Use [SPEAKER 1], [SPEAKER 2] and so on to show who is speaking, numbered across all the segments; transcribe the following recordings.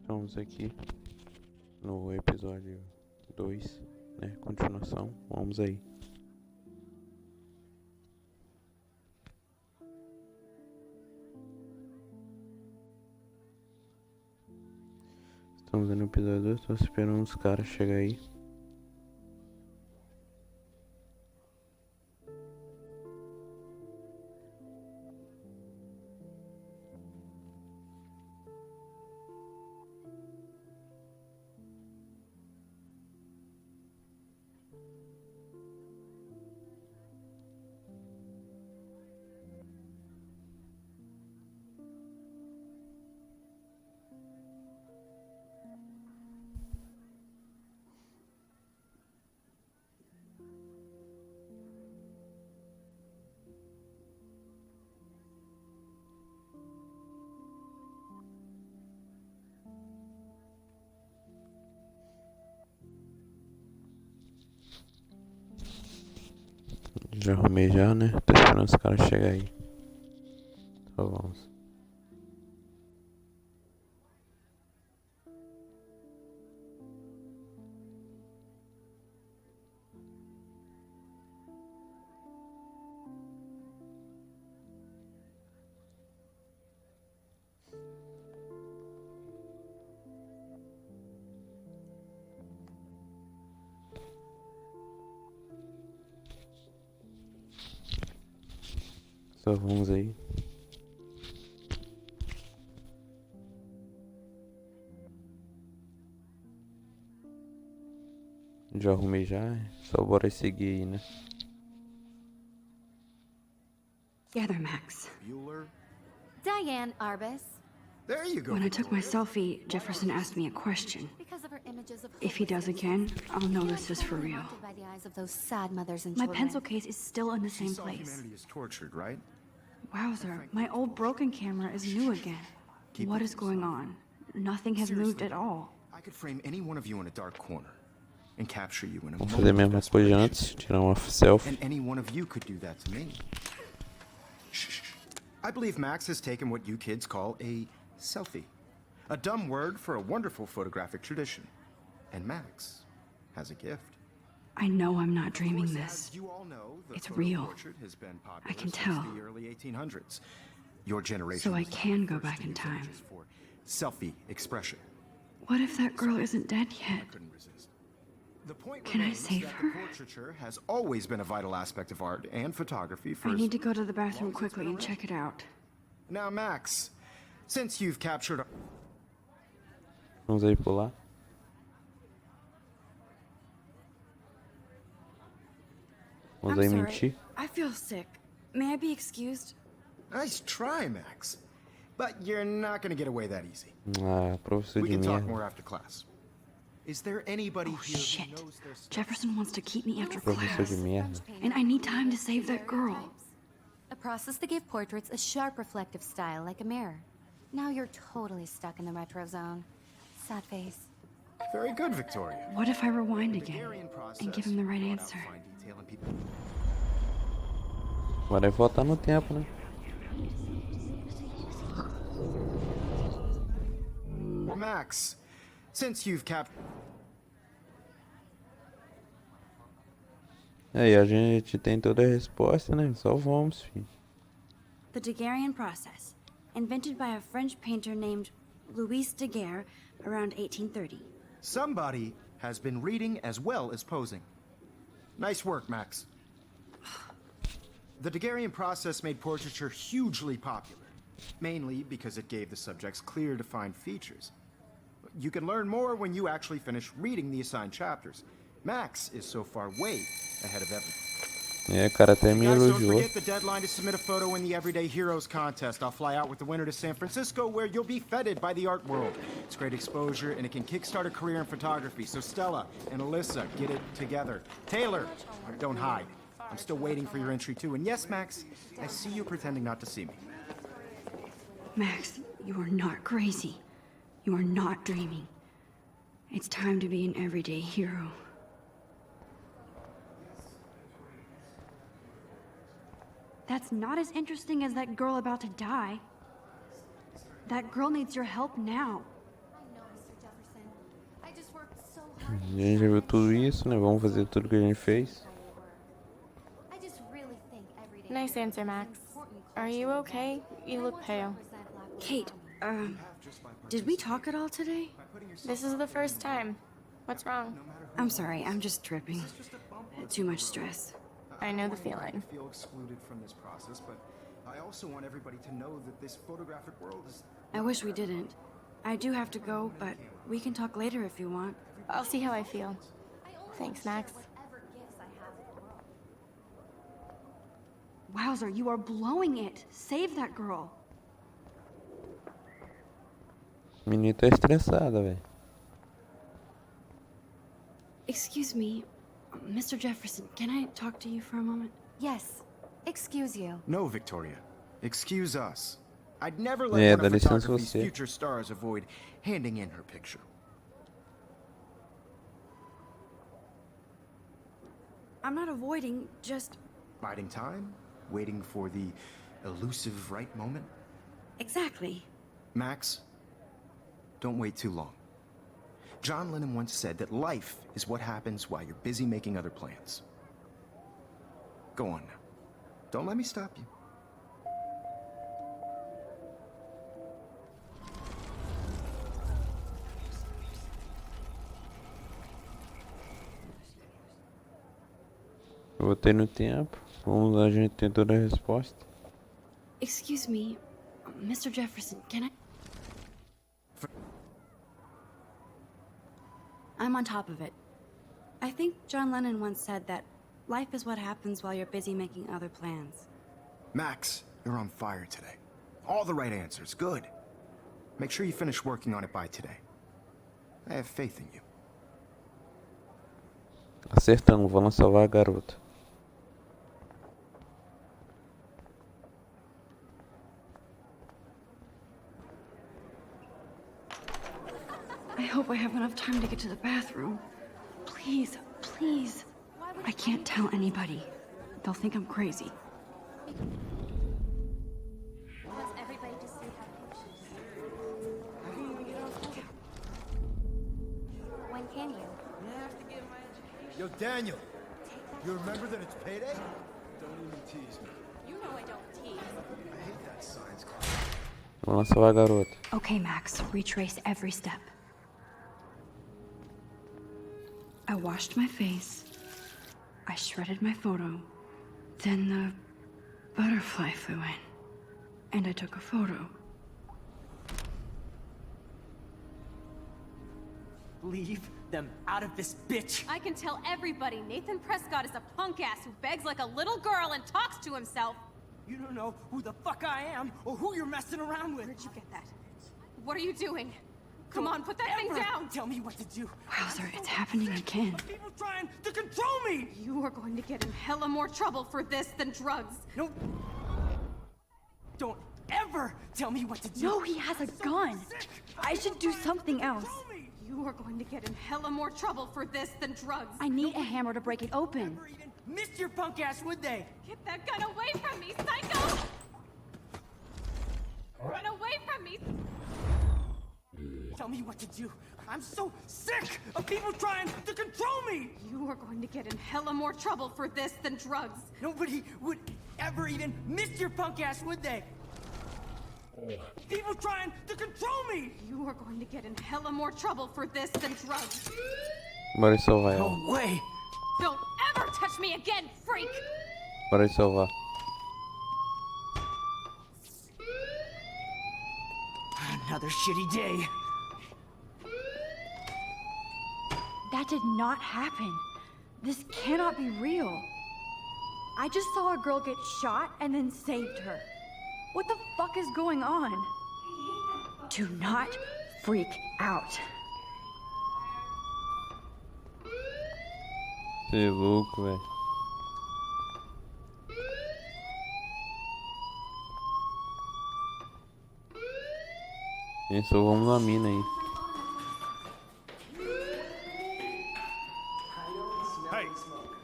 [SPEAKER 1] Estamos aqui no episódio 2, né? Continuação. Vamos aí. Estamos no episódio 2, tô esperando os caras chegar aí. Já arrumei já, né? Tô esperando os caras chegar aí. Então vamos. Só vamos aí. Já arrumei já, só bora seguir aí, né?
[SPEAKER 2] Gather, Max.
[SPEAKER 3] Bueller.
[SPEAKER 4] Diane Arbus.
[SPEAKER 3] There you go.
[SPEAKER 2] When I took my selfie, Jefferson asked me a question.
[SPEAKER 4] Because of her images of
[SPEAKER 2] If he does again, I'll know this is for real.
[SPEAKER 4] By the eyes of those sad mothers and
[SPEAKER 2] My
[SPEAKER 4] children.
[SPEAKER 2] pencil case is still in the
[SPEAKER 3] She
[SPEAKER 2] same
[SPEAKER 3] saw
[SPEAKER 2] place.
[SPEAKER 3] humanity is tortured, right?
[SPEAKER 2] Wowzer, my old broken camera is new again. What is going on? Nothing has moved at all.
[SPEAKER 3] I could frame any one of you in a dark corner and capture you in a
[SPEAKER 1] Vamos fazer a
[SPEAKER 3] moment
[SPEAKER 1] mesma
[SPEAKER 3] of
[SPEAKER 1] coisa
[SPEAKER 3] desperation.
[SPEAKER 1] antes, tirar uma selfie.
[SPEAKER 3] And any one of you could do that to me. Shh. I believe Max has taken what you kids call a selfie. A dumb word for a wonderful photographic tradition. And Max has a gift.
[SPEAKER 2] I know I'm not
[SPEAKER 3] Of
[SPEAKER 2] dreaming
[SPEAKER 3] course,
[SPEAKER 2] this.
[SPEAKER 3] as you all know, the
[SPEAKER 2] It's
[SPEAKER 3] photo
[SPEAKER 2] real.
[SPEAKER 3] portrait has been popular
[SPEAKER 2] I can
[SPEAKER 3] since
[SPEAKER 2] tell.
[SPEAKER 3] the early 1800s. Your generation
[SPEAKER 2] So I
[SPEAKER 3] was the
[SPEAKER 2] can go
[SPEAKER 3] first
[SPEAKER 2] back
[SPEAKER 3] to
[SPEAKER 2] in
[SPEAKER 3] use
[SPEAKER 2] time.
[SPEAKER 3] images for selfie expression.
[SPEAKER 2] What if that girl isn't dead yet?
[SPEAKER 3] I couldn't resist. The point
[SPEAKER 2] Can I
[SPEAKER 3] remains
[SPEAKER 2] save
[SPEAKER 3] that
[SPEAKER 2] her?
[SPEAKER 3] the portraiture has always been a vital aspect of art and photography for
[SPEAKER 2] I
[SPEAKER 3] as
[SPEAKER 2] need to go to the bathroom
[SPEAKER 3] long as it's
[SPEAKER 2] quickly
[SPEAKER 3] been
[SPEAKER 2] and check it out.
[SPEAKER 3] Now, Max, since you've captured
[SPEAKER 1] Vamos aí pular. Vamos aí mentir.
[SPEAKER 2] I feel sick. May I be excused?
[SPEAKER 3] Nice try, Max. But you're not going to get away that easy.
[SPEAKER 1] Ah, professor
[SPEAKER 3] We
[SPEAKER 1] de
[SPEAKER 3] can talk
[SPEAKER 1] merda.
[SPEAKER 3] more after class. Is there anybody
[SPEAKER 2] Oh,
[SPEAKER 3] here
[SPEAKER 2] shit.
[SPEAKER 3] who knows their stuff?
[SPEAKER 2] Jefferson wants to keep me after
[SPEAKER 1] Professor
[SPEAKER 2] class.
[SPEAKER 1] de merda.
[SPEAKER 2] And I need time to save that girl.
[SPEAKER 4] A process that gave portraits a sharp reflective style like a mirror. Now you're totally stuck in the retro zone. Sad face.
[SPEAKER 3] Very good, Victoria.
[SPEAKER 2] What if I rewind again
[SPEAKER 3] Hungarian process
[SPEAKER 2] and give him the right
[SPEAKER 3] brought out
[SPEAKER 2] answer?
[SPEAKER 3] fine detail in people.
[SPEAKER 1] Agora é voltar no tempo, né?
[SPEAKER 3] Max, since you've captured...
[SPEAKER 1] Aí a gente tem toda a resposta, né? Só vamos, filho.
[SPEAKER 2] The Daguerrean process, invented by a French painter named Louis Daguerre around 1830.
[SPEAKER 3] Somebody has been reading as well as posing. Nice work, Max. The Daguerrean process made portraiture hugely popular, mainly because it gave the subjects clear, defined features. You can learn more when you actually finish reading the assigned chapters. Max is so far way ahead of everyone.
[SPEAKER 1] É, cara, até me
[SPEAKER 3] Guys, don't
[SPEAKER 1] elogiou.
[SPEAKER 3] forget the deadline to submit a photo in the Everyday Heroes contest. I'll fly out with the winner to San Francisco, where you'll be feted by the art world. It's great exposure, and it can kickstart a career in photography. So Stella and Alyssa, get it together. Taylor, don't hide. I'm still waiting for your entry, too. And yes, Max, I see you pretending not to see me.
[SPEAKER 2] Max, you are not crazy. You are not dreaming. It's time to be an everyday hero. That's not as interesting as that girl about to die. That girl needs your help now.
[SPEAKER 4] I know this just worked so
[SPEAKER 1] A
[SPEAKER 4] hard.
[SPEAKER 1] gente já viu tudo isso, né? Vamos fazer tudo que a gente fez.
[SPEAKER 4] I just really think every day.
[SPEAKER 5] Nice answer, Max. Are you okay? You look pale.
[SPEAKER 2] Kate, did we talk at all today?
[SPEAKER 5] This is the first time. What's wrong?
[SPEAKER 2] I'm sorry, I'm just tripping. Too much stress.
[SPEAKER 5] I know the feeling.
[SPEAKER 3] Feel excluded from this process, but I also want everybody to know that this photographic world is.
[SPEAKER 2] I wish we didn't. I do have to go, but we can talk later if you want.
[SPEAKER 5] I'll see how I feel. Thanks, Max.
[SPEAKER 4] Whatever gifts I have.
[SPEAKER 2] Wowzer, you are blowing it. Save that girl.
[SPEAKER 1] A menina tá estressada, velho.
[SPEAKER 2] Excuse me, Mr. Jefferson, can I talk to you for a moment?
[SPEAKER 4] Yes. Excuse you.
[SPEAKER 3] No, Victoria. Excuse us. I'd never let
[SPEAKER 1] Yeah,
[SPEAKER 3] one of
[SPEAKER 1] dá licença
[SPEAKER 3] photography's
[SPEAKER 1] você.
[SPEAKER 3] future stars avoid handing in her picture.
[SPEAKER 2] I'm not avoiding, just...
[SPEAKER 3] Biding time, waiting for the elusive right moment.
[SPEAKER 2] Exactly.
[SPEAKER 3] Max, don't wait too long. John Lennon once said that life is what happens while you're busy making other plans. Go on now. Don't let me stop you.
[SPEAKER 1] Eu botei no tempo. Vamos lá, a gente tem toda a resposta.
[SPEAKER 2] Excuse me, Mr. Jefferson, can I... I'm on top of it. I think John Lennon once said that life is what happens while you're busy making other plans.
[SPEAKER 3] Max, you're on fire today. All the right answers. Good. Make sure you finish working on it by today. I have faith in you.
[SPEAKER 1] Acertamos, vamos salvar a garota.
[SPEAKER 2] I hope I have enough time to get to the bathroom. Please, please. I can't tell anybody. They'll think I'm crazy.
[SPEAKER 4] Wants everybody to see how pictures. When can you?
[SPEAKER 6] Yo, Daniel, you remember that it's payday? Don't even tease me.
[SPEAKER 4] You know I don't tease.
[SPEAKER 6] I hate that science class.
[SPEAKER 1] Vamos salvar a garota.
[SPEAKER 2] Okay, Max, retrace every step. I washed my face. I shredded my photo. Then the butterfly flew in. And I took a photo.
[SPEAKER 7] Leave them out of this bitch!
[SPEAKER 8] I can tell everybody Nathan Prescott is a punk ass who begs like a little girl and talks to himself.
[SPEAKER 7] You don't know who the fuck I am or who you're messing around with!
[SPEAKER 8] Where'd you get that? What are you doing? Come on, put that thing
[SPEAKER 7] Ever
[SPEAKER 8] down!
[SPEAKER 7] Tell me what to do!
[SPEAKER 2] Wowzer, it's happening again.
[SPEAKER 7] People trying to control me!
[SPEAKER 8] You are going to get in hella more trouble for this than drugs.
[SPEAKER 7] No! Don't ever tell me what to do!
[SPEAKER 2] No, he has a gun. I should do something else.
[SPEAKER 8] You are going to get in hella more trouble for this than drugs.
[SPEAKER 2] I need a hammer to break it open.
[SPEAKER 7] Never even missed your punk ass, would they?
[SPEAKER 8] Get that gun away from me, psycho! Run away from me!
[SPEAKER 7] Tell me what to do. I'm so sick of people trying to control me!
[SPEAKER 8] You are going to get in hella more trouble for this than drugs.
[SPEAKER 7] Nobody would ever even miss your punk ass, would they? People trying to control me!
[SPEAKER 8] You are going to get in hella more trouble for this than drugs.
[SPEAKER 1] Bora salvar ela.
[SPEAKER 7] No way!
[SPEAKER 8] Don't ever touch me again, freak!
[SPEAKER 1] Bora salvar.
[SPEAKER 7] Another shitty day.
[SPEAKER 2] That did not happen. This cannot be real. I just saw a girl get shot and then saved her. What the fuck is going on? Do not freak out.
[SPEAKER 1] Você é louco, velho. Gente, só vamos na mina aí.
[SPEAKER 9] Hey,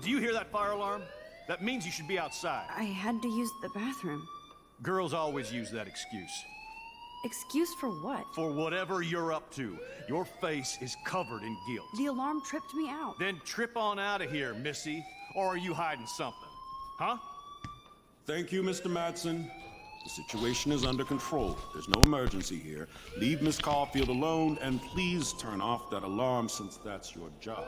[SPEAKER 9] do you hear that fire alarm? That means you should be outside.
[SPEAKER 2] I had to use the bathroom.
[SPEAKER 9] Girls always use that excuse.
[SPEAKER 2] Excuse for what?
[SPEAKER 9] For whatever you're up to. Your face is covered in guilt.
[SPEAKER 2] The alarm tripped me out.
[SPEAKER 9] Then trip on out of here, Missy. Or are you hiding something? Huh?
[SPEAKER 10] Thank you, Mr. Madsen. The situation is under control. There's no emergency here. Leave Miss Caulfield alone, and please turn off that alarm since that's your job.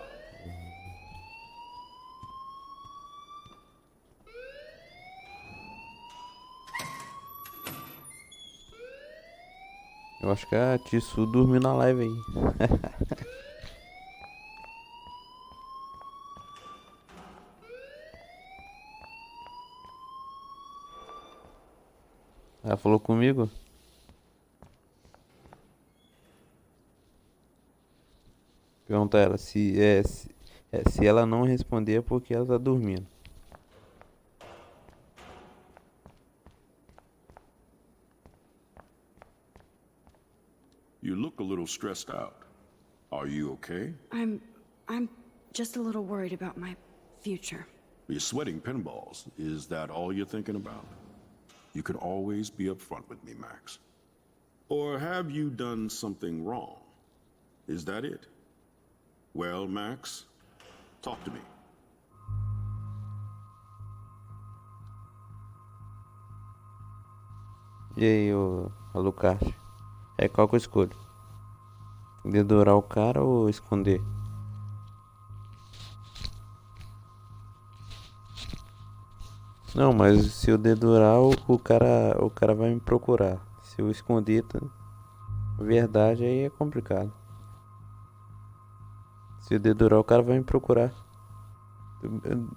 [SPEAKER 1] Eu acho que a Tissu dormiu na live aí. Ela falou comigo? Pergunta ela se ela não responder é porque ela tá dormindo.
[SPEAKER 10] You look a little stressed out. Are you okay?
[SPEAKER 2] I'm just a little worried about my future.
[SPEAKER 10] You're sweating pinballs. Is that all you're thinking about? You can always be upfront with me, Max. Or have you done something wrong? Is that it? Well, Max, talk to me.
[SPEAKER 1] E aí, ô Lucas? Qual que eu escolho? Dedurar o cara ou esconder? Não, mas se eu dedurar, o cara vai me procurar. Se eu esconder, verdade, aí é complicado. Se eu dedurar, o cara vai me procurar.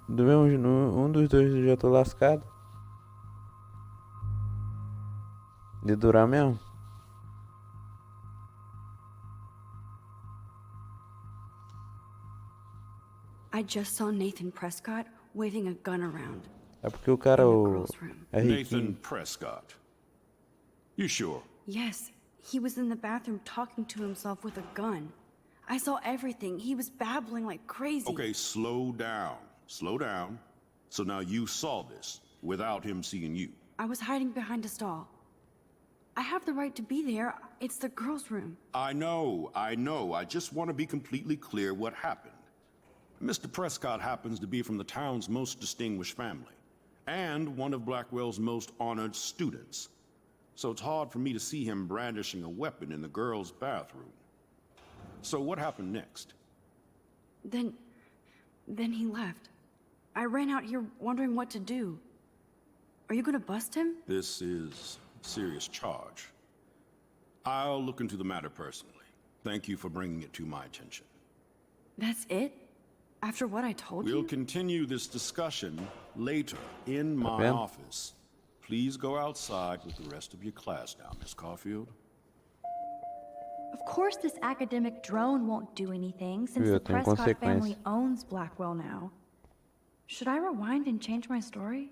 [SPEAKER 1] Do mesmo, um dos dois eu já tô lascado. Dedurar mesmo.
[SPEAKER 2] I just saw Nathan Prescott waving a gun around.
[SPEAKER 1] É porque o cara é riquinho.
[SPEAKER 10] Nathan Prescott. You sure?
[SPEAKER 2] Yes, he was in the bathroom talking to himself with a gun. I saw everything. He was babbling like crazy.
[SPEAKER 10] Okay, slow down. Slow down. So now you saw this without him seeing you.
[SPEAKER 2] I was hiding behind a stall. I have the right to be there. It's the girls' room.
[SPEAKER 10] I know. I just want to be completely clear what happened. Mr. Prescott happens to be from the town's most distinguished family, and one of Blackwell's most honored students. So it's hard for me to see him brandishing a weapon in the girls' bathroom. So what happened next?
[SPEAKER 2] Then he left. I ran out here wondering what to do. Are you gonna bust him?
[SPEAKER 10] This is a serious charge. I'll look into the matter personally. Thank you for bringing it to my attention.
[SPEAKER 2] That's it? After what I told you?
[SPEAKER 10] We'll continue this discussion later in my office. Please go outside with the rest of your class now, Miss Caulfield.
[SPEAKER 2] Of course this academic drone won't do anything since the Prescott family owns Blackwell now. Should I rewind and change my story?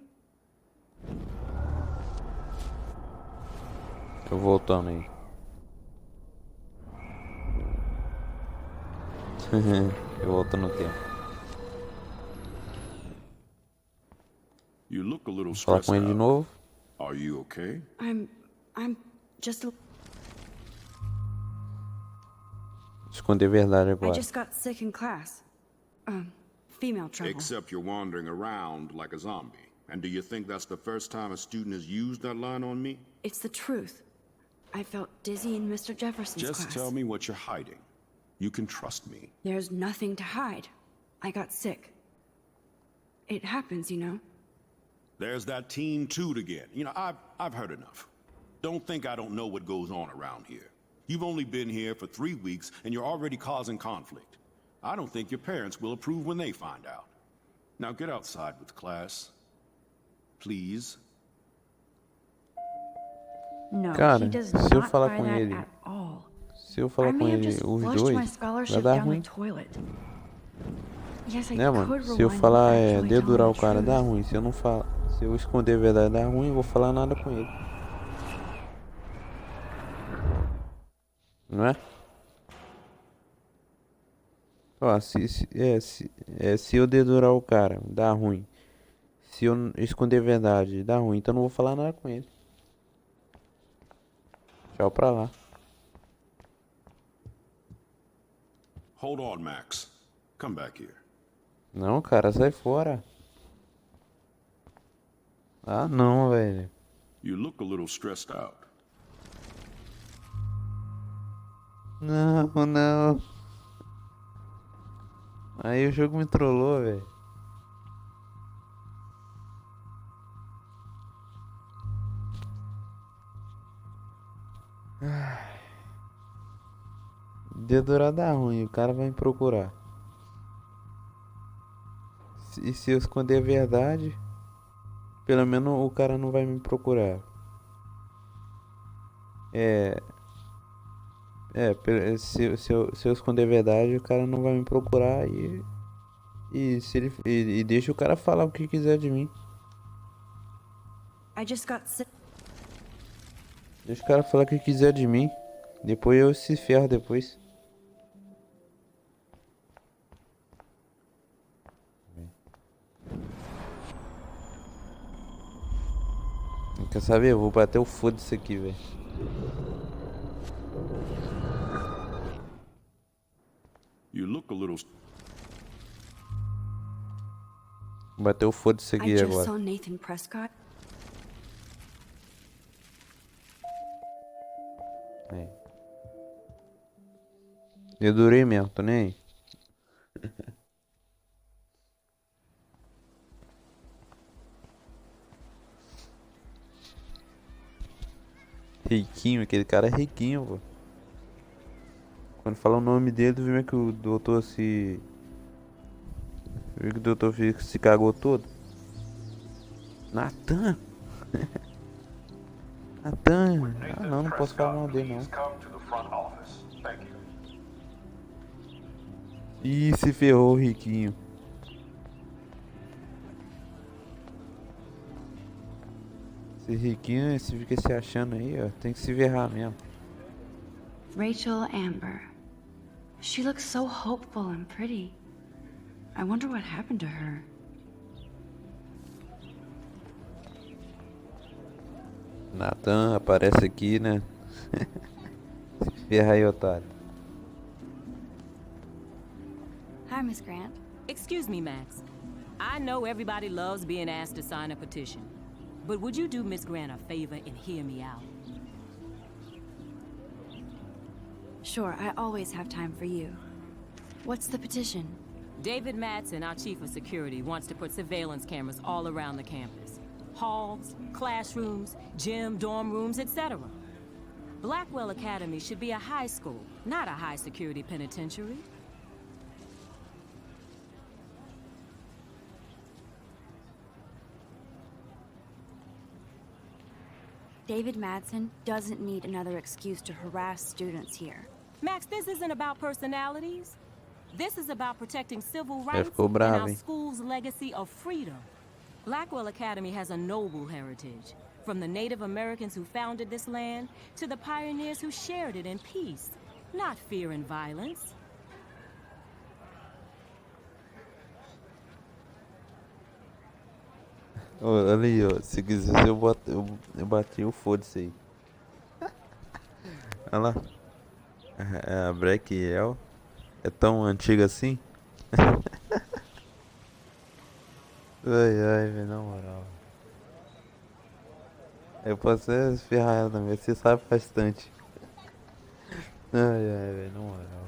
[SPEAKER 1] Tô voltando aí. Eu volto no tempo.
[SPEAKER 10] You look a little
[SPEAKER 1] Falar
[SPEAKER 10] stressed
[SPEAKER 1] com ele de
[SPEAKER 10] out.
[SPEAKER 1] novo.
[SPEAKER 10] Are you okay?
[SPEAKER 2] I'm just a...
[SPEAKER 1] Esconder verdade
[SPEAKER 2] I
[SPEAKER 1] agora.
[SPEAKER 2] just got sick in class. Female trouble.
[SPEAKER 10] Except you're wandering around like a zombie. And do you think that's the first time a student has used that line on me?
[SPEAKER 2] It's the truth. I felt dizzy in Mr. Jefferson's class.
[SPEAKER 10] Just tell me what you're hiding. You can trust me.
[SPEAKER 2] There's nothing to hide. I got sick. It happens, you know.
[SPEAKER 10] There's that teen toot again. You know, I've heard enough. Don't think I don't know what goes on around here. You've only been here for 3 weeks and you're already causing conflict. I don't think your parents will approve when they find out. Now get outside with class. Please.
[SPEAKER 2] No,
[SPEAKER 1] Cara,
[SPEAKER 2] he does
[SPEAKER 1] se eu
[SPEAKER 2] not
[SPEAKER 1] falar
[SPEAKER 2] buy
[SPEAKER 1] com
[SPEAKER 2] that
[SPEAKER 1] ele,
[SPEAKER 2] at all.
[SPEAKER 1] se eu falar
[SPEAKER 2] I
[SPEAKER 1] com
[SPEAKER 2] may have
[SPEAKER 1] ele
[SPEAKER 2] just
[SPEAKER 1] os
[SPEAKER 2] flushed my
[SPEAKER 1] dois, vai
[SPEAKER 2] scholarship
[SPEAKER 1] dar
[SPEAKER 2] down the
[SPEAKER 1] ruim.
[SPEAKER 2] toilet. Yes, I
[SPEAKER 1] Né,
[SPEAKER 2] could
[SPEAKER 1] mano? Se eu
[SPEAKER 2] rewind
[SPEAKER 1] falar
[SPEAKER 2] and actually tell him
[SPEAKER 1] dedurar o
[SPEAKER 2] the
[SPEAKER 1] cara,
[SPEAKER 2] truth.
[SPEAKER 1] dá ruim. Se eu não falar, se eu esconder a verdade, dá ruim, eu vou falar nada com ele. Não é? Ó, se eu dedurar o cara, dá ruim. Se eu esconder a verdade, dá ruim. Então eu não vou falar nada com ele. Tchau pra lá.
[SPEAKER 10] Hold on, Max. Come back here.
[SPEAKER 1] Não, cara, sai fora. Ah, não, velho.
[SPEAKER 10] You look a little stressed out.
[SPEAKER 1] Não, não. Aí o jogo me trollou, velho. Dedurar dá ruim, o cara vai me procurar. E se eu esconder a verdade, pelo menos o cara não vai me procurar. Se eu esconder a verdade, o cara não vai me procurar e se ele e deixa o cara falar o que quiser de mim.
[SPEAKER 2] I just got sick.
[SPEAKER 1] Deixa o cara falar o que quiser de mim. Depois eu se ferro depois. Quer saber? Eu vou bater o foda-se aqui, velho.
[SPEAKER 10] You look a little...
[SPEAKER 1] Bateu o foda-se
[SPEAKER 2] I
[SPEAKER 1] aqui
[SPEAKER 2] just
[SPEAKER 1] agora.
[SPEAKER 2] saw Nathan Prescott.
[SPEAKER 1] Aí. Dedurei mesmo, tô nem aí. Riquinho, aquele cara é riquinho, pô. Quando fala o nome dele, tu viu que o doutor se... Viu que o doutor se cagou todo? Natan! Natan! Ah não, não posso falar mal dele não. Ih, se ferrou o riquinho. Esse riquinho, esse fica se achando aí, ó. Tem que se ferrar mesmo.
[SPEAKER 2] Rachel Amber. She looks so hopeful and pretty. I wonder what happened to her.
[SPEAKER 1] Natan aparece aqui, né? Se ferra aí, otário.
[SPEAKER 4] Hi, Miss Grant.
[SPEAKER 11] Excuse me, Max. I know everybody loves being asked to sign a petition. But would you do Miss Grant a favor and hear me out?
[SPEAKER 2] Sure, I always have time for you. What's the petition?
[SPEAKER 11] David Madsen, our chief of security, wants to put surveillance cameras all around the campus. Halls, classrooms, gym, dorm rooms, etc. Blackwell Academy should be a high school, not a high-security penitentiary.
[SPEAKER 2] David Madsen doesn't need another excuse to harass students here.
[SPEAKER 11] Max, this isn't about personalities. This is about protecting civil rights
[SPEAKER 1] ficou
[SPEAKER 11] and
[SPEAKER 1] bravo,
[SPEAKER 11] our
[SPEAKER 1] hein?
[SPEAKER 11] school's legacy of freedom. Blackwell Academy has a noble heritage, from the Native Americans who founded this land to the pioneers who shared it in peace, not fear and violence.
[SPEAKER 1] Olha aí, ó. Se quiser eu bati o foda-se aí. Olha lá. A Blackwell é tão antiga assim? Ai, ai, velho, na moral. Eu posso até ferrar ela também, você sabe bastante. Ai, ai, velho, na moral.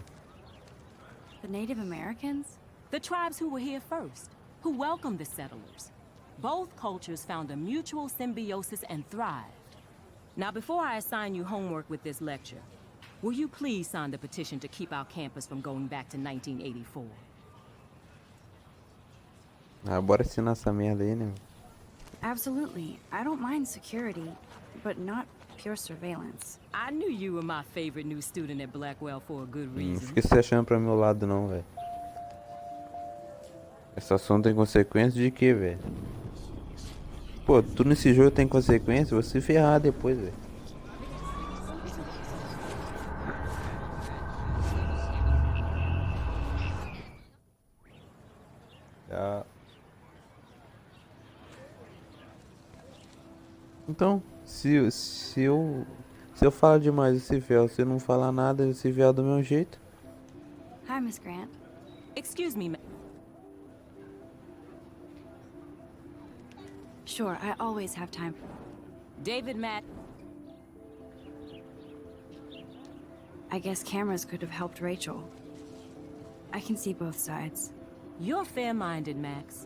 [SPEAKER 2] The Native Americans?
[SPEAKER 11] The tribes who were here first, who welcomed the settlers. Both cultures found a mutual symbiosis and thrived. Now, before I assign you homework with this lecture, will you please sign the petition to keep our campus from going back to 1984?
[SPEAKER 1] Ah, bora assinar essa merda aí, né?
[SPEAKER 2] Absolutely. I don't mind security, but not pure surveillance.
[SPEAKER 11] I knew you were my favorite new student at Blackwell for a good
[SPEAKER 1] Não
[SPEAKER 11] reason.
[SPEAKER 1] fica se achando pra meu lado não, velho. Essa ação tem consequência de quê, velho? Pô, tudo nesse jogo tem consequência, vou se ferrar depois, velho. Já. Então, se Se eu falar demais esse véu, se não falar nada, esse véu do meu jeito.
[SPEAKER 4] Hi, Miss Grant.
[SPEAKER 11] Excuse me,
[SPEAKER 2] Sure, I always have time.
[SPEAKER 11] David Matt.
[SPEAKER 2] I guess cameras could have helped Rachel. I can see both sides.
[SPEAKER 11] You're fair-minded, Max.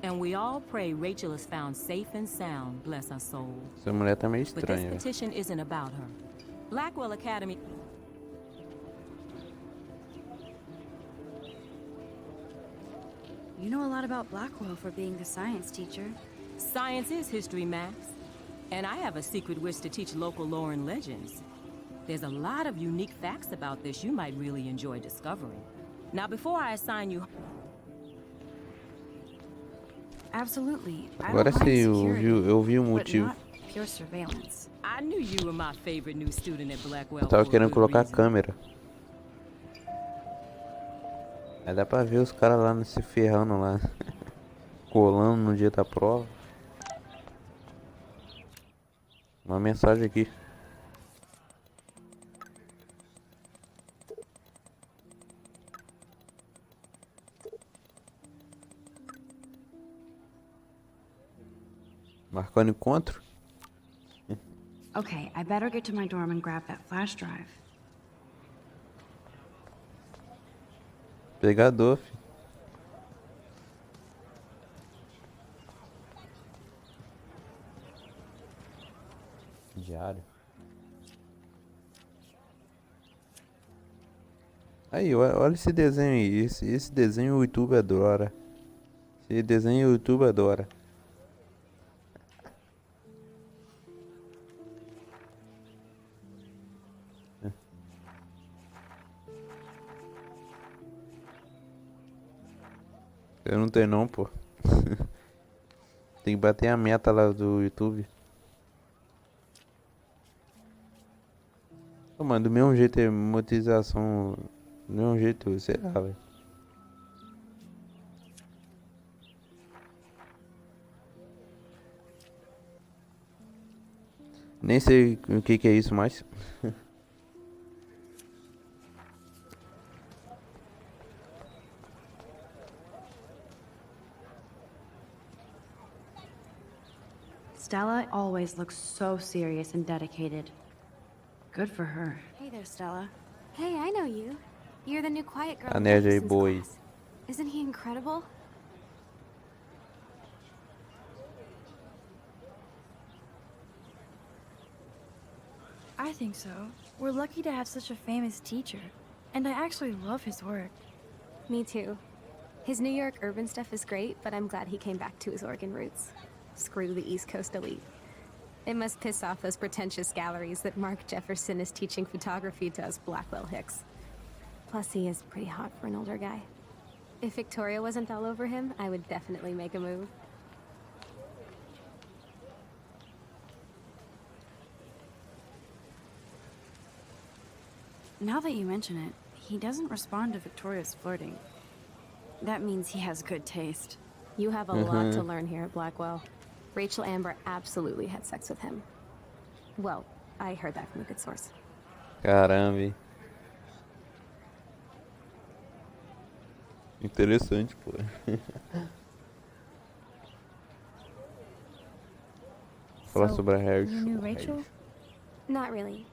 [SPEAKER 11] And we all pray Rachel is found safe and sound, bless her soul.
[SPEAKER 1] Essa mulher tá meio
[SPEAKER 11] But this
[SPEAKER 1] estranha.
[SPEAKER 11] petition isn't about her. Blackwell Academy...
[SPEAKER 2] You know a lot about Blackwell for being the science teacher.
[SPEAKER 11] Science is history, Max. And I have a secret wish to teach local lore and legends. There's a lot of unique facts about this you might really enjoy discovering. Now, before I assign you...
[SPEAKER 2] Absolutely.
[SPEAKER 1] Agora sim, eu vi o motivo.
[SPEAKER 2] Pure surveillance.
[SPEAKER 11] I knew you were my favorite new student at Blackwell.
[SPEAKER 1] Eu tava
[SPEAKER 11] for a
[SPEAKER 1] querendo
[SPEAKER 11] good
[SPEAKER 1] colocar a
[SPEAKER 11] reason.
[SPEAKER 1] câmera. Aí dá pra ver os caras lá se ferrando lá. Colando no dia da prova. Uma mensagem aqui. Marcando encontro.
[SPEAKER 2] Okay, I better get to my dorm and grab that flash drive.
[SPEAKER 1] Pegador, filho. Diário. Aí, olha esse desenho aí. Esse desenho o YouTube adora. Esse desenho o YouTube adora. Eu não tenho não, pô. Tem que bater a meta lá do YouTube. Pô, mano, do mesmo jeito é monetização. Do mesmo jeito, sei lá, velho. Nem sei o que é isso mais.
[SPEAKER 2] Stella always looks so serious and dedicated. Good for her.
[SPEAKER 4] Hey there, Stella. Hey, I know you. You're the new quiet girl
[SPEAKER 1] A
[SPEAKER 4] in
[SPEAKER 1] nerd aí,
[SPEAKER 4] Jefferson's
[SPEAKER 1] boy.
[SPEAKER 4] class. Isn't he incredible?
[SPEAKER 2] I think so. We're lucky to have such a famous teacher. And I actually love his work.
[SPEAKER 12] Me too. His New York urban stuff is great, but I'm glad he came back to his Oregon roots. Screw the East Coast elite. It must piss off those pretentious galleries that Mark Jefferson is teaching photography to us Blackwell Hicks. Plus, he is pretty hot for an older guy. If Victoria wasn't all over him, I would definitely make a move.
[SPEAKER 2] Now that you mention it, he doesn't respond to Victoria's flirting. That means he has good taste.
[SPEAKER 12] You have a lot to learn here at Blackwell. Rachel Amber absolutely had sex with him. Well, I heard that from a good source.
[SPEAKER 1] Caramba, hein? Interessante, pô. Falar sobre a Harry.
[SPEAKER 2] You knew Rachel?
[SPEAKER 12] Not really.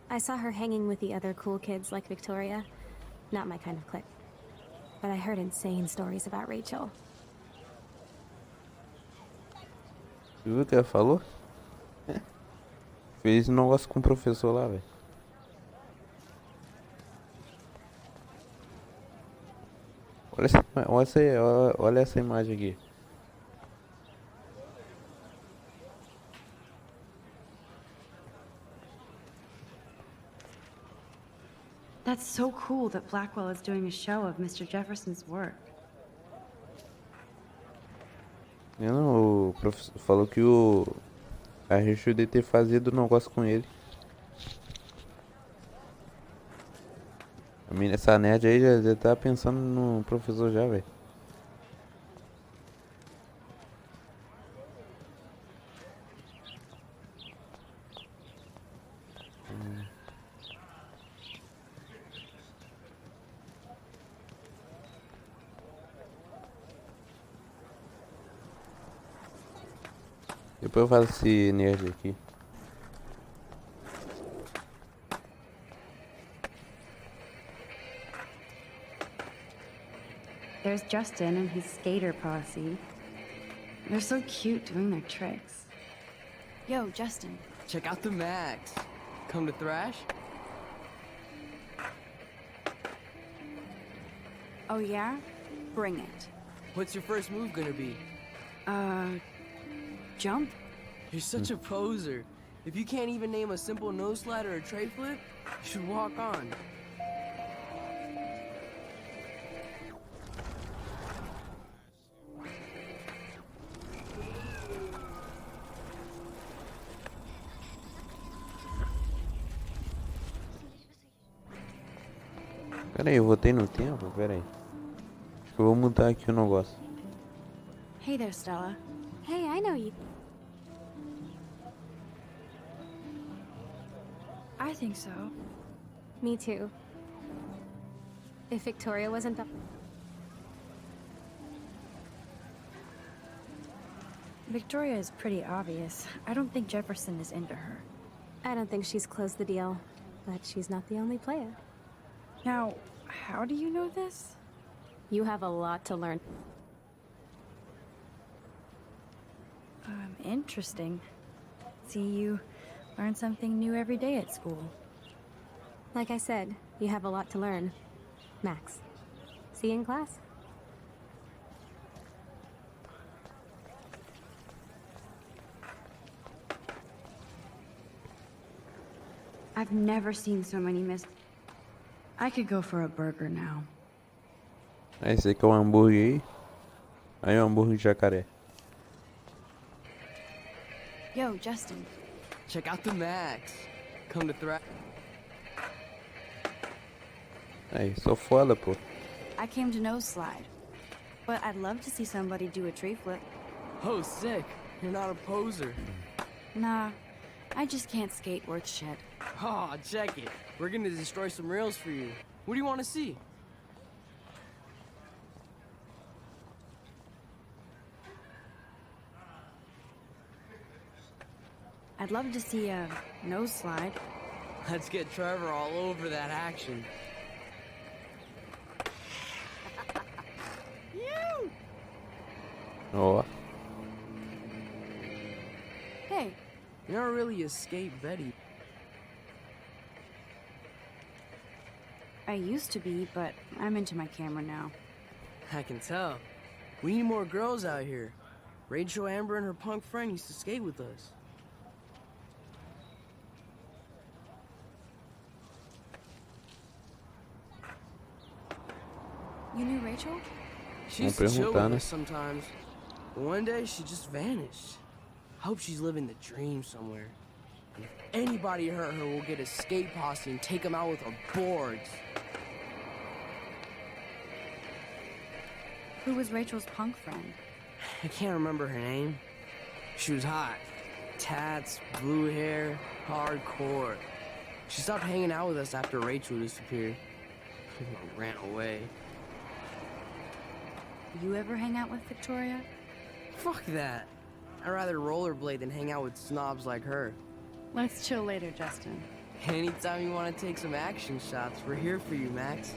[SPEAKER 12] I saw her hanging with the other cool kids like Victoria. Not my kind of clique. But I heard insane stories about Rachel.
[SPEAKER 1] Você viu o que ela falou? Fez um negócio com o professor lá, velho. Olha essa imagem aqui.
[SPEAKER 2] That's so cool that Blackwell is doing a show of Mr. Jefferson's work.
[SPEAKER 1] Não, o professor falou que a gente de ter fazido um negócio com ele. Essa nerd aí já tá pensando no professor já, velho. Depois eu faço esse nerd aqui.
[SPEAKER 2] There's Justin and his skater posse. They're so cute doing their tricks. Yo, Justin.
[SPEAKER 13] Check out the Max. Come to thrash?
[SPEAKER 2] Oh yeah? Bring it.
[SPEAKER 13] What's your first move gonna be?
[SPEAKER 2] Jump?
[SPEAKER 13] You're such a poser. If you can't even name a simple nose slide or a tray flip, you should walk on.
[SPEAKER 1] Pera aí, eu voltei no tempo? Pera aí. Acho que eu vou mudar aqui o negócio.
[SPEAKER 2] Hey there, Stella.
[SPEAKER 12] Hey, I know you.
[SPEAKER 2] I think so.
[SPEAKER 12] Me too. If Victoria wasn't the...
[SPEAKER 2] Victoria is pretty obvious. I don't think Jefferson is into her.
[SPEAKER 12] I don't think she's closed the deal, but she's not the only player.
[SPEAKER 2] Now, how do you know this?
[SPEAKER 12] You have a lot to learn.
[SPEAKER 2] Interesting. See, you learn something new every day at school.
[SPEAKER 12] Like I said, you have a lot to learn. Max, see you in class.
[SPEAKER 2] I've never seen so many I could go for a burger now.
[SPEAKER 1] Esse aqui é o hambúrguer aí. Aí é o hambúrguer de jacaré.
[SPEAKER 2] Yo, Justin.
[SPEAKER 13] Check out the Max. Come to thrash.
[SPEAKER 1] Aí, sou foda, pô.
[SPEAKER 2] I came to nose slide, but I'd love to see somebody do a tree flip.
[SPEAKER 13] Oh, sick. You're not a poser.
[SPEAKER 2] Nah, I just can't skate worth shit.
[SPEAKER 13] Oh, check it. We're gonna destroy some rails for you. What do you want to see?
[SPEAKER 2] I'd love to see a nose slide.
[SPEAKER 13] Let's get Trevor all over that action. You!
[SPEAKER 1] Ó.
[SPEAKER 2] Hey.
[SPEAKER 13] You're not really a skate Betty.
[SPEAKER 2] I used to be, but I'm into my camera now.
[SPEAKER 13] I can tell. We need more girls out here. Rachel Amber and her punk friend used to skate with us.
[SPEAKER 2] You knew Rachel?
[SPEAKER 13] She used to chill with us sometimes. But one day, she just vanished. I hope she's living the dream somewhere. And if anybody hurt her, we'll get a skate posse and take them out with our boards.
[SPEAKER 2] Who was Rachel's punk friend?
[SPEAKER 13] I can't remember her name. She was hot. Tats, blue hair, hardcore. She stopped hanging out with us after Rachel disappeared. Ran away.
[SPEAKER 2] You ever hang out with Victoria?
[SPEAKER 13] Fuck that. I'd rather rollerblade than hang out with snobs like her.
[SPEAKER 2] Let's chill later, Justin.
[SPEAKER 13] Anytime you want to take some action shots, we're here for you, Max.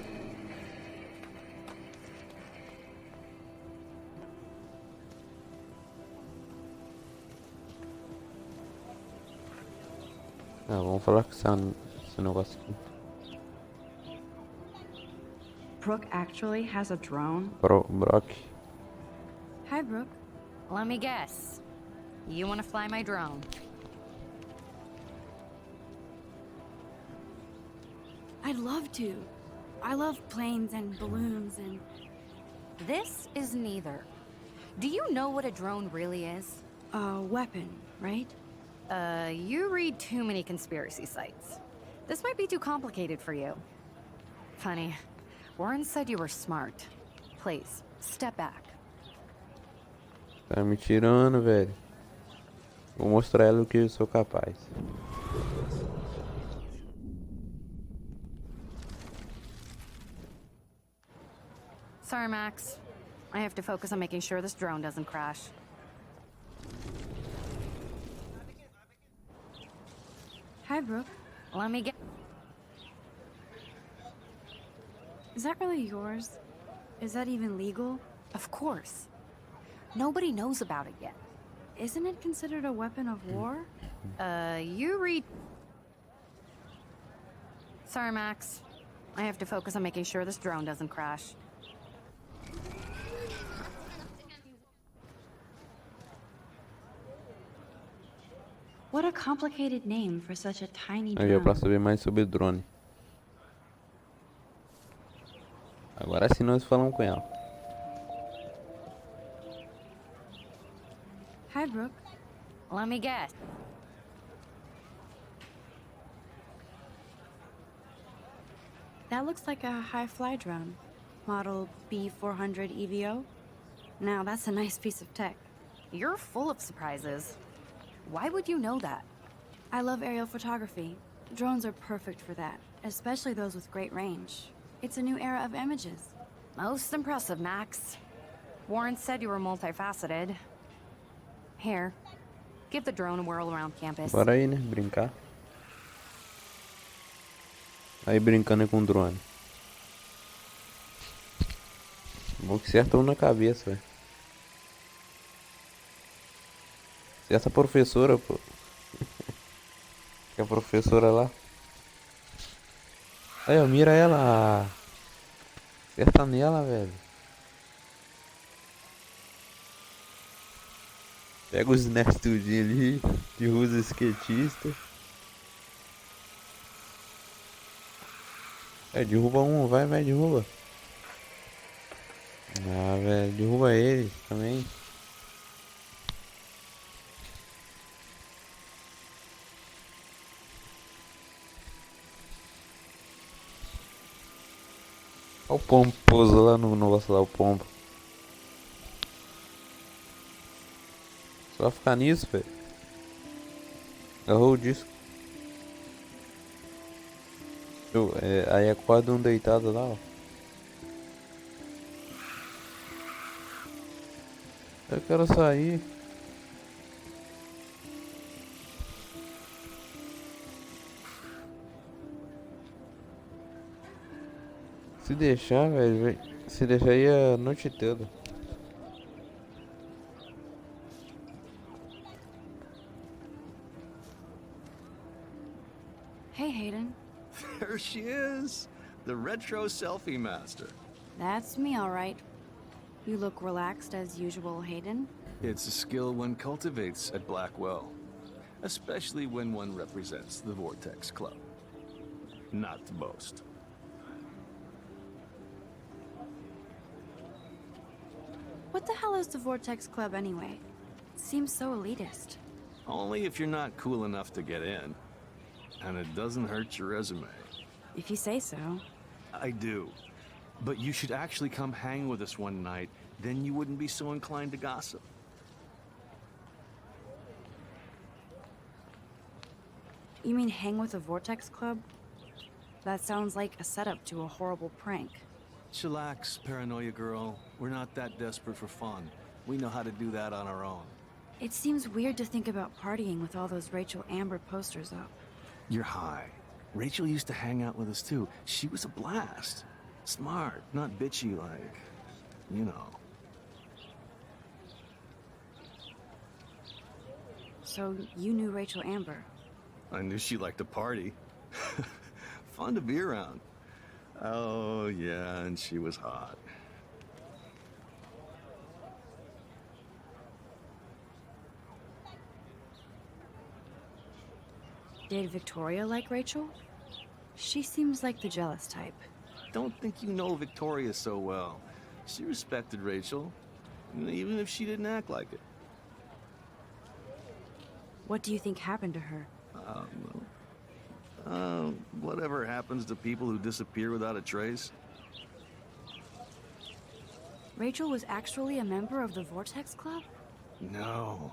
[SPEAKER 1] Ah, vamos falar com esse negócio aqui.
[SPEAKER 2] Brooke actually has a drone?
[SPEAKER 1] Brock.
[SPEAKER 2] Hi, Brooke.
[SPEAKER 4] Let me guess. You want to fly my drone?
[SPEAKER 2] I'd love to. I love planes and balloons and...
[SPEAKER 4] This is neither. Do you know what a drone really is?
[SPEAKER 2] A weapon, right?
[SPEAKER 4] You read too many conspiracy sites. This might be too complicated for you. Funny. Warren said you were smart. Please, step back.
[SPEAKER 1] Tá me tirando, velho. Vou mostrar ela o que eu sou capaz.
[SPEAKER 4] Sorry, Max. I have to focus on making sure this drone doesn't crash.
[SPEAKER 2] Hi, Brooke.
[SPEAKER 4] Let me get...
[SPEAKER 2] Is that really yours? Is that even legal?
[SPEAKER 4] Of course. Nobody knows about it yet.
[SPEAKER 2] Isn't it considered a weapon of war?
[SPEAKER 4] You read... Sorry, Max. I have to focus on making sure this drone doesn't crash.
[SPEAKER 2] What a complicated name for such a tiny
[SPEAKER 1] Aí é pra
[SPEAKER 2] drone.
[SPEAKER 1] saber mais sobre drone. Agora sim nós falamos com ela.
[SPEAKER 2] Hi, Brooke.
[SPEAKER 4] Let me guess.
[SPEAKER 2] That looks like a high-fly drone. Model B400 EVO. Now, that's a nice piece of tech.
[SPEAKER 4] You're full of surprises. Why would you know that?
[SPEAKER 2] I love aerial photography. Drones are perfect for that, especially those with great range. It's a new era of images.
[SPEAKER 4] Most impressive, Max. Warren said you were multifaceted. Here, give the drone a whirl around campus.
[SPEAKER 1] Bora aí, né? Brincar. Aí brincando com o drone. Bom que acerta um na cabeça, velho. Acerta a professora, pô. Que a professora lá. Aí, ó, mira ela. Acerta nela, velho. Pega os nerds tudinho ali. Derruba os skatistas. É, derruba um, vai, derruba. Ah, velho, derruba ele também. Olha o pombo pousa lá no negócio lá, o pombo. Só ficar nisso, velho. Agarrou o disco. Aí acorda um deitado lá, ó. Eu quero sair. Se deixar, velho. Se deixar aí a noite toda.
[SPEAKER 2] Hey, Hayden.
[SPEAKER 9] There she is, the retro selfie master.
[SPEAKER 2] That's me, all right. You look relaxed as usual, Hayden.
[SPEAKER 9] It's a skill one cultivates at Blackwell, especially when one represents the Vortex Club. Not to boast.
[SPEAKER 2] What the hell is the Vortex Club anyway? It seems so elitist.
[SPEAKER 9] Only if you're not cool enough to get in. And it doesn't hurt your resume.
[SPEAKER 2] If you say so.
[SPEAKER 9] I do. But you should actually come hang with us one night, then you wouldn't be so inclined to gossip.
[SPEAKER 2] You mean hang with the Vortex Club? That sounds like a setup to a horrible prank.
[SPEAKER 9] Chillax, paranoia girl. We're not that desperate for fun. We know how to do that on our own.
[SPEAKER 2] It seems weird to think about partying with all those Rachel Amber posters up.
[SPEAKER 9] You're high. Rachel used to hang out with us too. She was a blast. Smart, not bitchy like, you know.
[SPEAKER 2] So you knew Rachel Amber?
[SPEAKER 9] I knew she liked to party. Fun to be around. Oh, yeah, and she was hot.
[SPEAKER 2] Did Victoria like Rachel? She seems like the jealous type.
[SPEAKER 9] Don't think you know Victoria so well. She respected Rachel, even if she didn't act like it.
[SPEAKER 2] What do you think happened to her?
[SPEAKER 9] Whatever happens to people who disappear without a trace.
[SPEAKER 2] Rachel was actually a member of the Vortex Club?
[SPEAKER 9] No.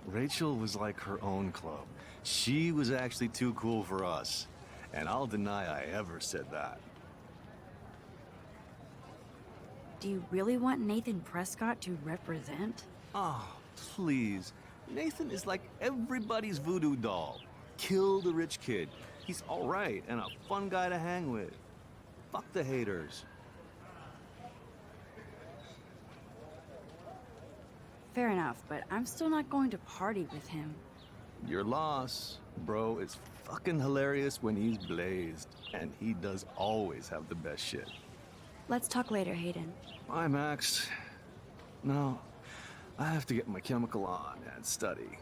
[SPEAKER 9] Rachel was like her own club. She was actually too cool for us. And I'll deny I ever said that.
[SPEAKER 2] Do you really want Nathan Prescott to represent?
[SPEAKER 9] Oh, please. Nathan is like everybody's voodoo doll. Kill the rich kid. He's alright and a fun guy to hang with. Fuck the haters.
[SPEAKER 2] Fair enough, but I'm still not going to party with him.
[SPEAKER 9] Your loss, bro. It's fucking hilarious when he's blazed. And he does always have the best shit.
[SPEAKER 2] Let's talk later, Hayden.
[SPEAKER 9] Bye, Max. No, I have to get my chemical on and study.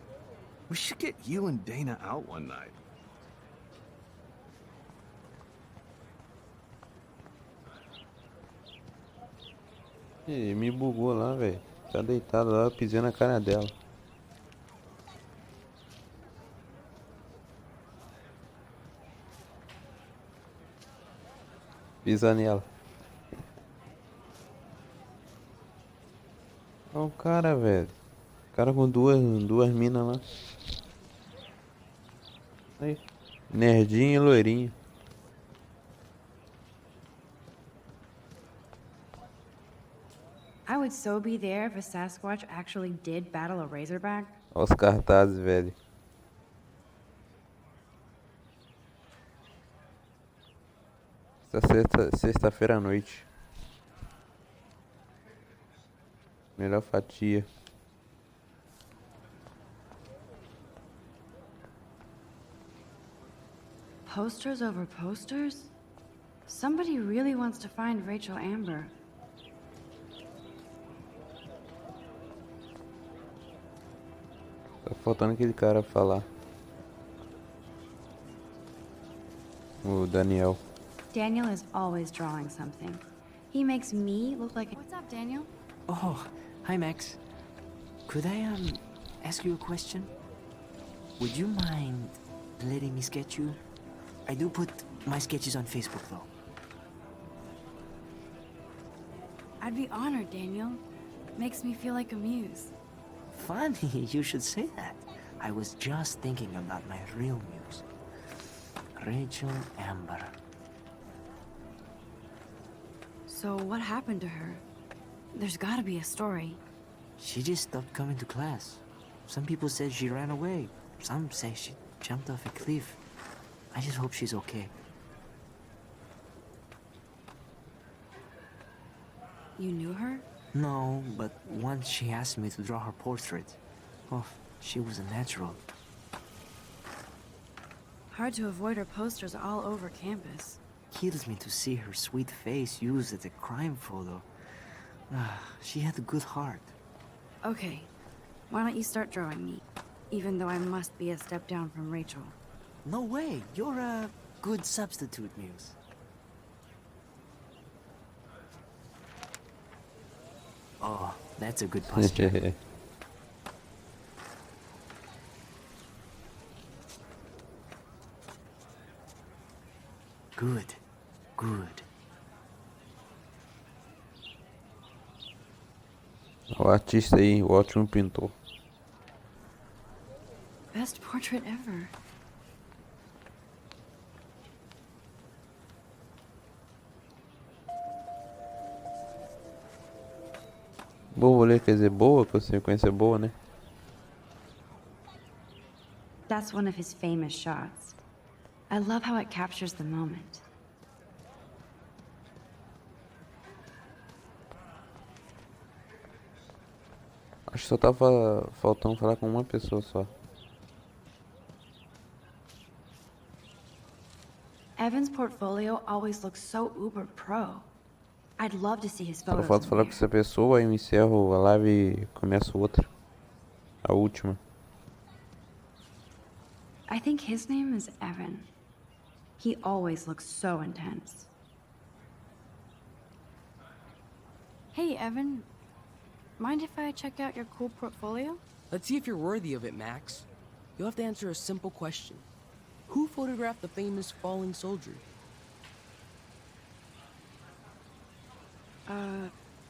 [SPEAKER 9] We should get you and Dana out one night.
[SPEAKER 1] Ih, me bugou lá, velho. Tá deitado lá, eu pisei na cara dela. Pisa nela. Olha o cara, velho. O cara com duas minas lá. Aí. Nerdinho e loirinho.
[SPEAKER 2] I would so be there if a Sasquatch actually did battle a Razorback.
[SPEAKER 1] Olha os cartazes, velho. Essa sexta-feira à noite. Melhor fatia.
[SPEAKER 2] Posters over posters? Somebody really wants to find Rachel Amber.
[SPEAKER 1] Tá faltando aquele cara falar. O Daniel.
[SPEAKER 2] Daniel is always drawing something. He makes me look like a... What's up, Daniel?
[SPEAKER 14] Oh, hi Max. Could I ask you a question? Would you mind letting me sketch you? I do put my sketches on Facebook though.
[SPEAKER 2] I'd be honored, Daniel. Makes me feel like a muse.
[SPEAKER 14] Funny, you should say that. I was just thinking about my real muse. Rachel Amber.
[SPEAKER 2] So what happened to her? There's gotta be a story.
[SPEAKER 14] She just stopped coming to class. Some people said she ran away. Some say she jumped off a cliff. I just hope she's okay.
[SPEAKER 2] You knew her?
[SPEAKER 14] No, but once she asked me to draw her portrait. Oh, she was a natural.
[SPEAKER 2] Hard to avoid her posters all over campus.
[SPEAKER 14] Kills me to see her sweet face used as a crime photo. She had a good heart.
[SPEAKER 2] Okay, why don't you start drawing me? Even though I must be a step down from Rachel.
[SPEAKER 14] No way, you're a good substitute muse. Oh, that's a good posture. Good, good.
[SPEAKER 1] O artista aí, o ótimo pintor.
[SPEAKER 2] Best portrait ever.
[SPEAKER 1] Borboleta quer dizer boa, consequência boa, né?
[SPEAKER 2] That's one of his famous shots. I love how it captures the moment.
[SPEAKER 1] Acho que só tava faltando falar com uma pessoa só.
[SPEAKER 2] Evan's portfolio always looks so uber pro. I'd love to see his
[SPEAKER 1] Só
[SPEAKER 2] photos.
[SPEAKER 1] falta falar com essa pessoa, aí eu encerro a live e começo outra. A última.
[SPEAKER 2] I think his name is Evan. He always looks so intense. Hey, Evan. Mind if I check out your cool portfolio?
[SPEAKER 13] Let's see if you're worthy of it, Max. You'll have to answer a simple question. Who photographed the famous falling soldier?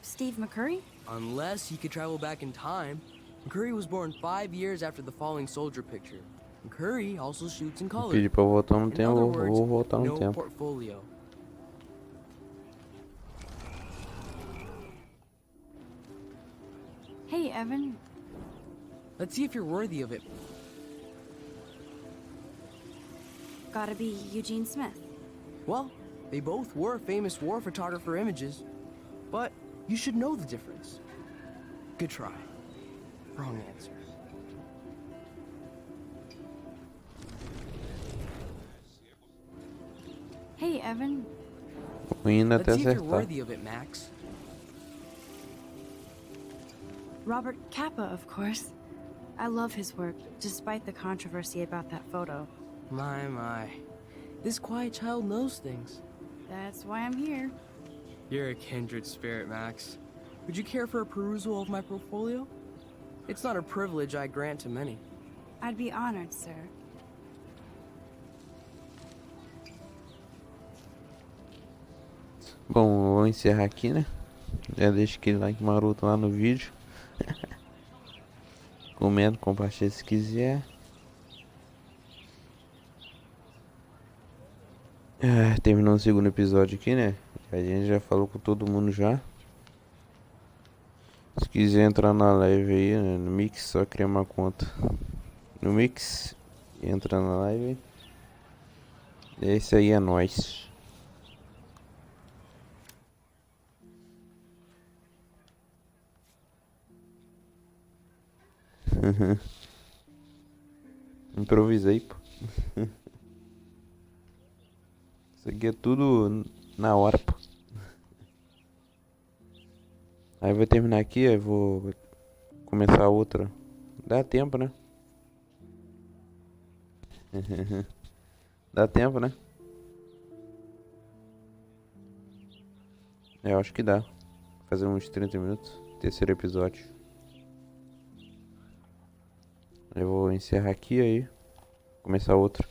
[SPEAKER 2] Steve McCurry?
[SPEAKER 13] Unless he could travel back in time. McCurry was born 5 years after the falling soldier picture. McCurry also shoots in color.
[SPEAKER 1] Pedi pra voltar no
[SPEAKER 13] In
[SPEAKER 1] tempo,
[SPEAKER 13] other words,
[SPEAKER 1] vou voltar no
[SPEAKER 13] no
[SPEAKER 1] tempo.
[SPEAKER 13] portfolio.
[SPEAKER 2] Hey, Evan.
[SPEAKER 13] Let's see if you're worthy of it.
[SPEAKER 2] Gotta be Eugene Smith.
[SPEAKER 13] Well, they both were famous war photographer images, but you should know the difference. Good try. Wrong answer.
[SPEAKER 2] Hey, Evan.
[SPEAKER 1] Indo até
[SPEAKER 13] Let's see if you're
[SPEAKER 1] acertar.
[SPEAKER 13] worthy of it, Max.
[SPEAKER 2] Robert Capa, of course. I love his work, despite the controversy about that photo.
[SPEAKER 13] My. This quiet child knows things.
[SPEAKER 2] That's why I'm here.
[SPEAKER 13] You're a kindred spirit, Max. Would you care for a perusal of my portfolio? It's not a privilege I grant to many.
[SPEAKER 2] I'd be honored, sir.
[SPEAKER 1] Bom, vou encerrar aqui, né? Já deixa aquele like maroto lá no vídeo. Comenta, compartilha se quiser. Terminou o segundo episódio aqui, né? A gente já falou com todo mundo já. Se quiser entrar na live aí, né? No Mix, só criar uma conta no Mix e entrar na live. Esse aí é nóis. Improvisei, pô. Isso aqui é tudo na hora, pô. Aí vai terminar aqui, aí vou começar outra. Dá tempo, né? Dá tempo, né? Eu acho que dá. Fazer uns 30 minutos. Terceiro episódio. Eu vou encerrar aqui aí. Começar outro.